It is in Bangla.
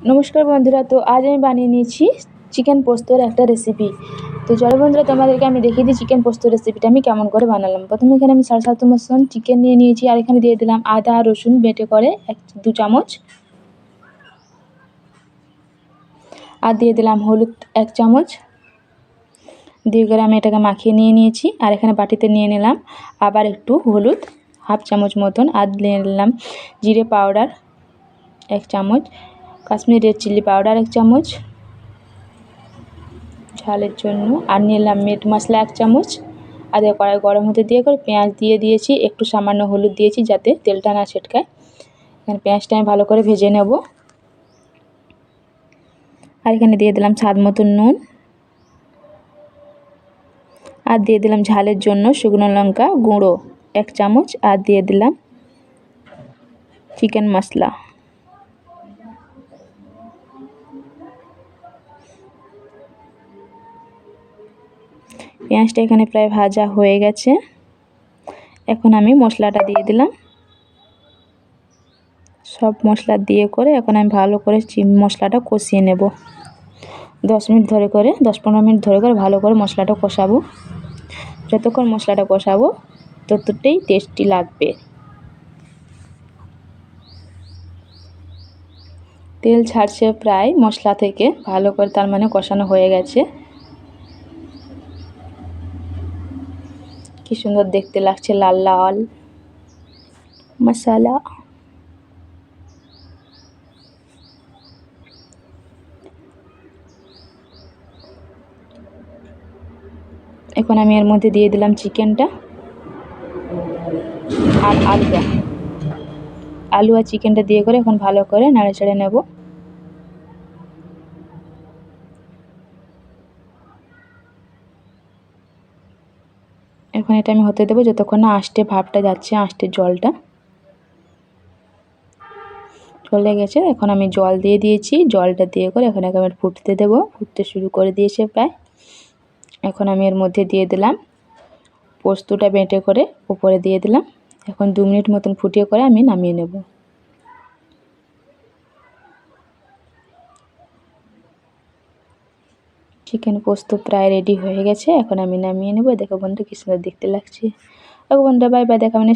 নমস্কার বন্ধুরা, তো আজ আমি বানিয়ে নিয়েছি চিকেন পোস্তর একটা রেসিপি। তো চলো বন্ধুরা, তোমাদেরকে আমি দেখিয়ে দিই চিকেন পোস্ত রেসিপিটা আমি কেমন করে বানালাম। প্রথমে এখানে আমি 7.5 মতন চিকেন নিয়ে নিয়েছি, আর এখানে দিয়ে দিলাম আদা রসুন বেটে করে 2 চামচ, আর দিয়ে দিলাম হলুদ 1 চামচ দিয়ে করে আমি এটাকে মাখিয়ে নিয়েছি। আর এখানে বাটিতে নিয়ে নিলাম আবার একটু হলুদ 1/2 চামচ মতন, আর নিয়ে নিলাম জিরে পাউডার 1 চামচ, কাশ্মীরি রেড চিলি পাউডার 1 চামচ ঝালের জন্য, আর নিলাম মিট মশলা 1 চামচ। আর কড়াই গরম হতে দিয়ে করে পেঁয়াজ দিয়ে দিয়েছি, একটু সামান্য হলুদ দিয়েছি যাতে তেলটা না ছিটকায়। এখানে পেঁয়াজটা আমি ভালো করে ভেজে নেব। আর এখানে দিয়ে দিলাম স্বাদ মতন নুন, আর দিয়ে দিলাম ঝালের জন্য শুকনো লঙ্কা গুঁড়ো 1 চামচ, আর দিয়ে দিলাম চিকেন মশলা। পেঁয়াজটা এখানে প্রায় ভাজা হয়ে গেছে। এখন আমি মশলাটা দিয়ে দিলাম। সব মশলা দিয়ে করে এখন আমি ভালো করে মশলাটা কষিয়ে নেব। 10 মিনিট ধরে করে 10-15 মিনিট ধরে করে ভালো করে মশলাটা কষাবো। যতক্ষণ মশলাটা কষাবো ততটাই টেস্টি লাগবে। তেল ছাড়ছে প্রায় মশলা থেকে, ভালো করে তার মানে কষানো হয়ে গেছে। কি সুন্দর দেখতে লাগছে, লাল লাল মশলা। এখন আমি এর মধ্যে দিয়ে দিলাম চিকেনটা আর আলু আর চিকেনটা দিয়ে করে এখন ভালো করে নাড়াচাড়ে নেব। এখন এটা আমি হতে দেবো যতক্ষণ না আঁশটে ভাবটা যাচ্ছে, আঁশটের জলটা চলে গেছে। এখন আমি জল দিয়ে দিয়েছি, জলটা দিয়ে করে এখন আমি ফুটতে দেব। ফুটতে শুরু করে দিয়েছে প্রায়। এখন আমি এর মধ্যে দিয়ে দিলাম পোস্তটা বেটে করে উপরে দিয়ে দিলাম। এখন 2 মিনিট মতন ফুটিয়ে করে আমি নামিয়ে নেব। চিকেন পোস্ত প্রায় রেডি হয়ে গেছে, এখন আমি নামিয়ে নেব। দেখো বন্ধুরা কি সুন্দর দেখতে লাগছে। ওকে বন্ধুরা, বাই বাই, দেখা মানে